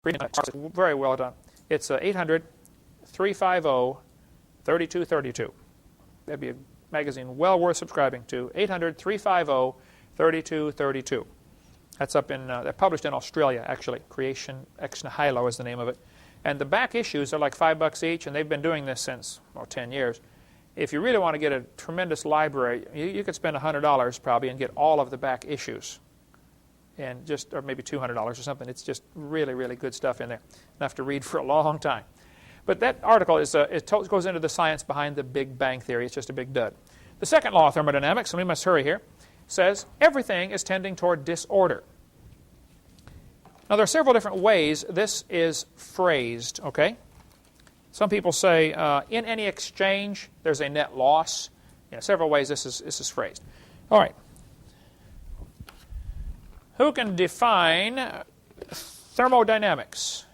Very well done. It's 800-350-3232. That'd be a magazine well worth subscribing to. 800-350-3232. That's up in, they're published in Australia, actually. Creation Ex Nihilo is the name of it. And the back issues are like $5 each, and they've been doing this since, 10 years. If you really want to get a tremendous library, you could spend $100 probably and get all of the back issues. And just, or maybe $200 or something. It's just really, really good stuff in there. Enough to read for a long time. But that article is, goes into the science behind the Big Bang Theory. It's just a big dud. The second law of thermodynamics, and we must hurry here, says everything is tending toward disorder. Now, there are several different ways this is phrased, okay? Some people say, in any exchange, there's a net loss. Several ways this is phrased. All right. Who can define thermodynamics?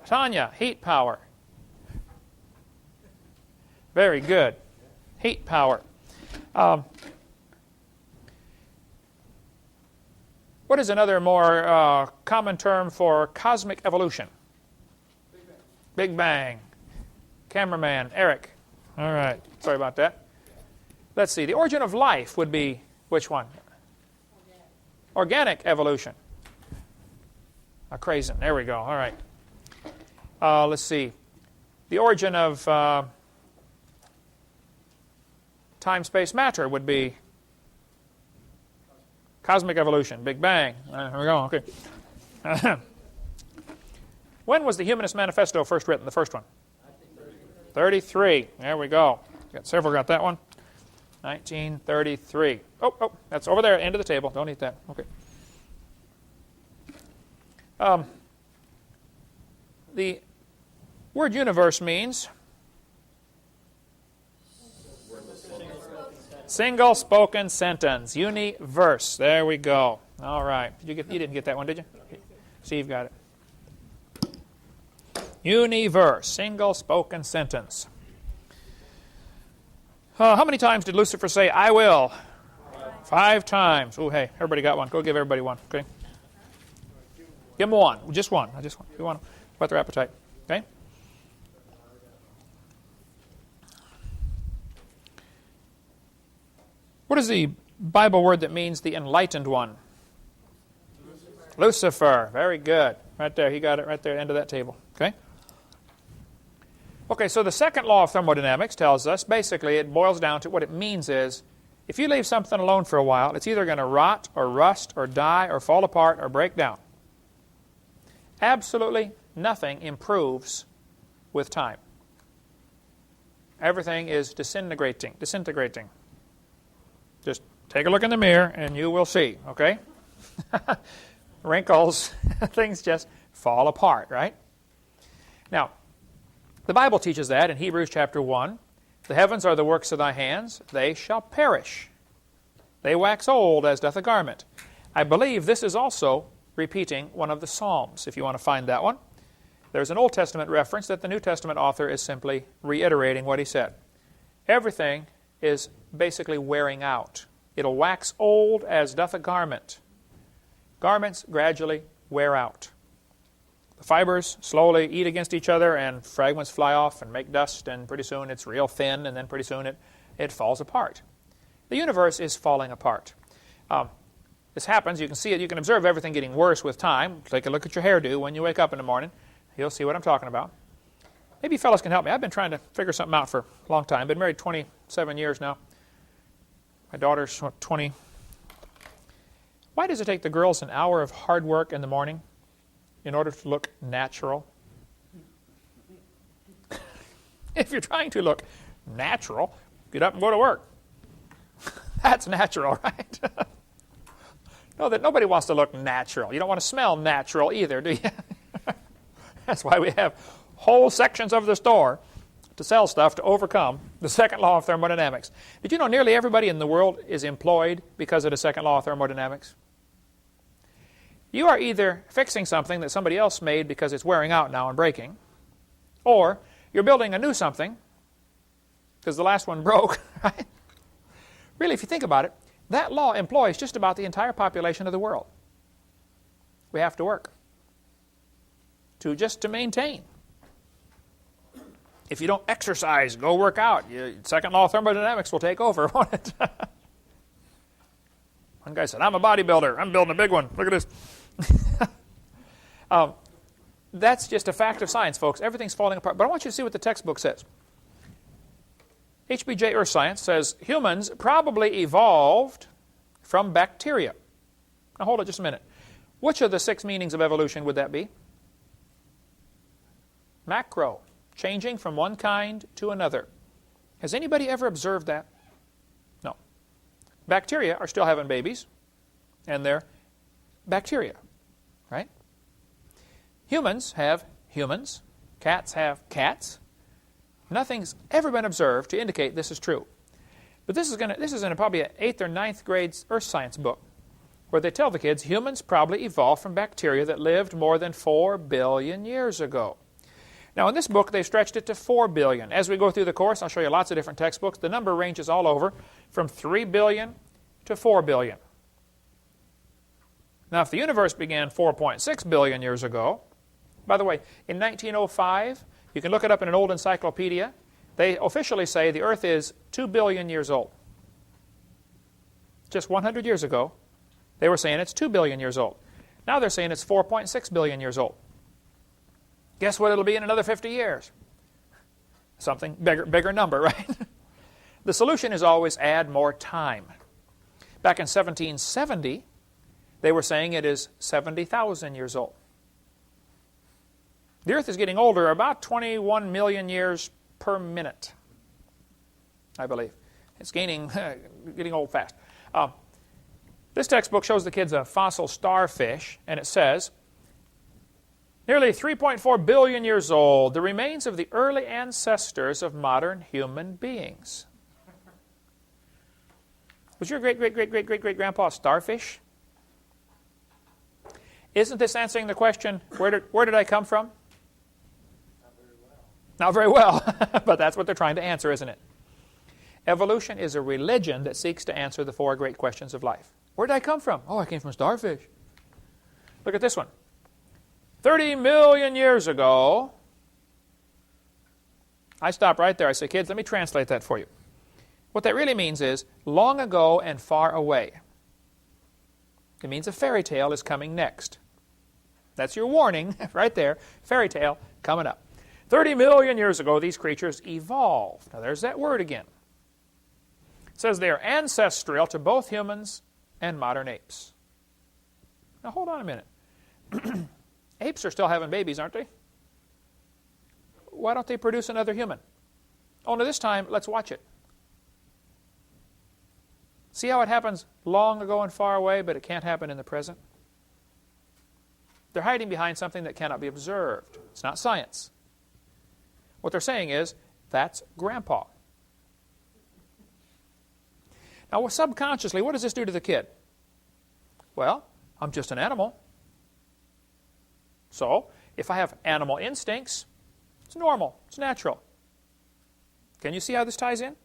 Tanya, heat power. Very good. Heat power. What is another more common term for cosmic evolution? Big Bang. Big Bang. Cameraman, Eric. All right. Sorry about that. Let's see. The origin of life would be which one? Organic evolution. Crazen. There we go. All right. Let's see. The origin of time, space, matter would be cosmic evolution. Big Bang. There we go. Okay. When was the Humanist Manifesto first written? The first one? 33. There we go. Got several. Got that one. 1933. Oh, that's over there, end of the table. Don't eat that. Okay. The word universe means single spoken sentence. Universe. There we go. All right. You didn't get that one, did you? Steve got it. Universe. Single spoken sentence. How many times did Lucifer say, I will? 5 times. Oh, hey, everybody got one. Go give everybody one, okay? Give them one. Just one. We want to whet their appetite, okay? What is the Bible word that means the enlightened one? Lucifer. Very good. Right there. He got it right there at the end of that table, okay? Okay, so the second law of thermodynamics tells us, basically, it boils down to what it means is, if you leave something alone for a while, it's either going to rot or rust or die or fall apart or break down. Absolutely nothing improves with time. Everything is disintegrating. Just take a look in the mirror and you will see, okay? Wrinkles, things just fall apart, right? Now, the Bible teaches that in Hebrews chapter 1. The heavens are the works of thy hands. They shall perish. They wax old as doth a garment. I believe this is also repeating one of the Psalms, if you want to find that one. There's an Old Testament reference that the New Testament author is simply reiterating what he said. Everything is basically wearing out. It'll wax old as doth a garment. Garments gradually wear out. The fibers slowly eat against each other and fragments fly off and make dust, and pretty soon it's real thin, and then pretty soon it falls apart. The universe is falling apart. This happens, you can see it, you can observe everything getting worse with time. Take a look at your hairdo when you wake up in the morning. You'll see what I'm talking about. Maybe you fellows can help me. I've been trying to figure something out for a long time. I've been married 27 years now. My daughter's 20. Why does it take the girls an hour of hard work in the morning in order to look natural? If you're trying to look natural, get up and go to work. That's natural, right? No, that nobody wants to look natural. You don't want to smell natural either, do you? That's why we have whole sections of the store to sell stuff to overcome the second law of thermodynamics. Did you know nearly everybody in the world is employed because of the second law of thermodynamics? You are either fixing something that somebody else made because it's wearing out now and breaking, or you're building a new something because the last one broke, right? Really, if you think about it, that law employs just about the entire population of the world. We have to work just to maintain. If you don't exercise, go work out, second law of thermodynamics will take over, won't it? One guy said, I'm a bodybuilder. I'm building a big one. Look at this. That's just a fact of science, folks. Everything's falling apart. But I want you to see what the textbook says. HBJ Earth Science says humans probably evolved from bacteria. Now hold it just a minute. Which of the 6 meanings of evolution would that be? Macro. Changing from one kind to another. Has anybody ever observed that? No. Bacteria are still having babies, and they're bacteria, right? Humans have humans. Cats have cats. Nothing's ever been observed to indicate this is true. But this is in probably an 8th or 9th grade earth science book, where they tell the kids humans probably evolved from bacteria that lived more than 4 billion years ago. Now, in this book, they've stretched it to 4 billion. As we go through the course, I'll show you lots of different textbooks. The number ranges all over from 3 billion to 4 billion. Now, if the universe began 4.6 billion years ago, by the way, in 1905, you can look it up in an old encyclopedia, they officially say the Earth is 2 billion years old. Just 100 years ago, they were saying it's 2 billion years old. Now they're saying it's 4.6 billion years old. Guess what it'll be in another 50 years? Something bigger number, right? The solution is always add more time. Back in 1770, they were saying it is 70,000 years old. The Earth is getting older, about 21 million years per minute, I believe. It's getting old fast. This textbook shows the kids a fossil starfish, and it says, nearly 3.4 billion years old, the remains of the early ancestors of modern human beings. Was your great-great-great-great-great-great-grandpa a starfish? Isn't this answering the question, where did I come from? Not very well, but that's what they're trying to answer, isn't it? Evolution is a religion that seeks to answer the 4 great questions of life. Where did I come from? Oh, I came from a starfish. Look at this one. 30 million years ago, I stop right there. I say, kids, let me translate that for you. What that really means is long ago and far away. It means a fairy tale is coming next. That's your warning right there. Fairy tale coming up. 30 million years ago, these creatures evolved. Now, there's that word again. It says they are ancestral to both humans and modern apes. Now, hold on a minute. Apes are still having babies, aren't they? Why don't they produce another human? Only this time, let's watch it. See how it happens long ago and far away, but it can't happen in the present? They're hiding behind something that cannot be observed. It's not science. What they're saying is, that's Grandpa. Now, subconsciously, what does this do to the kid? Well, I'm just an animal. So, if I have animal instincts, it's normal, it's natural. Can you see how this ties in?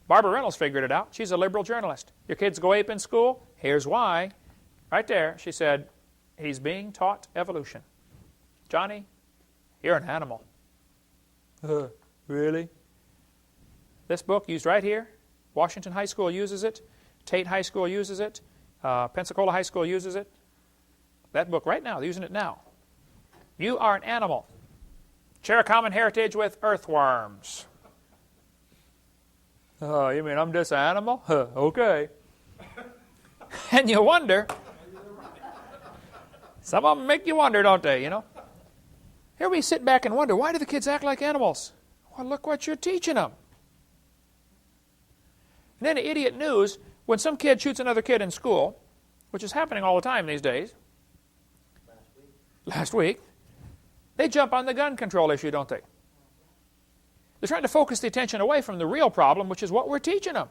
Barbara Reynolds figured it out. She's a liberal journalist. Your kids go ape in school? Here's why. Right there, she said, he's being taught evolution. Johnny, you're an animal. Really? This book used right here. Washington High School uses it. Tate High School uses it. Pensacola High School uses it. That book right now, they're using it now. You are an animal. Share a common heritage with earthworms. Oh, you mean I'm just an animal? Okay. And you wonder. Some of them make you wonder, don't they, you know? Here we sit back and wonder, why do the kids act like animals? Well, look what you're teaching them. And then idiot news, when some kid shoots another kid in school, which is happening all the time these days. Last week. They jump on the gun control issue, don't they? They're trying to focus the attention away from the real problem, which is what we're teaching them.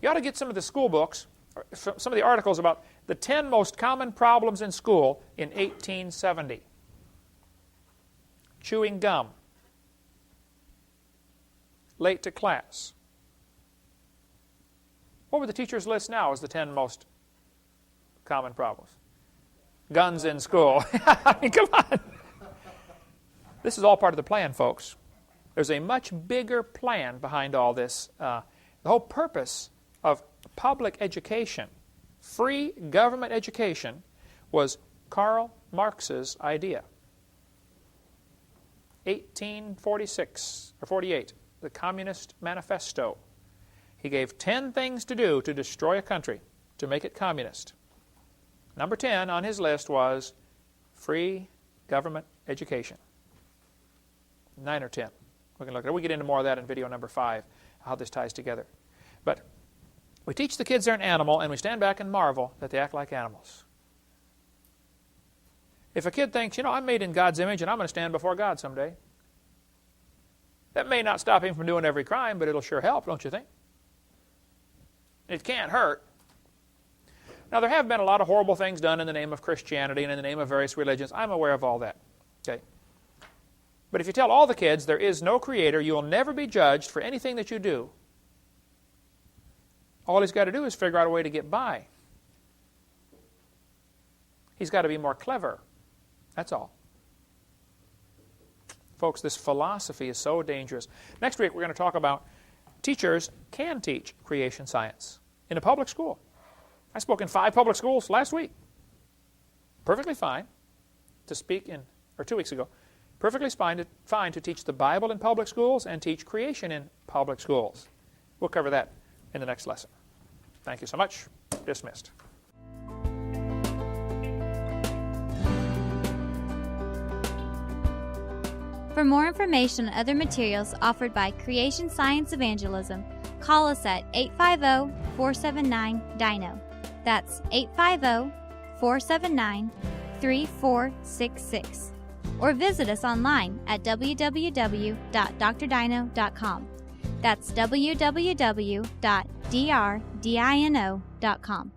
You ought to get some of the school books, or some of the articles about the 10 most common problems in school in 1870. Chewing gum. Late to class. What would the teacher's list now as the 10 most common problems. Guns in school. I mean, come on. This is all part of the plan, folks. There's a much bigger plan behind all this. The whole purpose of public education, free government education, was Karl Marx's idea. 1846 or 48, the Communist Manifesto. He gave 10 things to do to destroy a country, to make it communist. Number 10 on his list was free government education. 9 or 10. We can look at it. We get into more of that in video number 5, how this ties together. But we teach the kids they're an animal, and we stand back and marvel that they act like animals. If a kid thinks, I'm made in God's image and I'm going to stand before God someday, that may not stop him from doing every crime, but it'll sure help, don't you think? It can't hurt. Now, there have been a lot of horrible things done in the name of Christianity and in the name of various religions. I'm aware of all that. Okay. But if you tell all the kids there is no Creator, you will never be judged for anything that you do. All he's got to do is figure out a way to get by. He's got to be more clever. That's all. Folks, this philosophy is so dangerous. Next week we're going to talk about teachers can teach creation science in a public school. I spoke in 5 public schools last week. Perfectly fine to speak in, or 2 weeks ago, perfectly fine to teach the Bible in public schools and teach creation in public schools. We'll cover that in the next lesson. Thank you so much. Dismissed. For more information on other materials offered by Creation Science Evangelism, call us at 850-479-DINO. That's 850-479-3466. Or visit us online at www.drdino.com. That's www.drdino.com.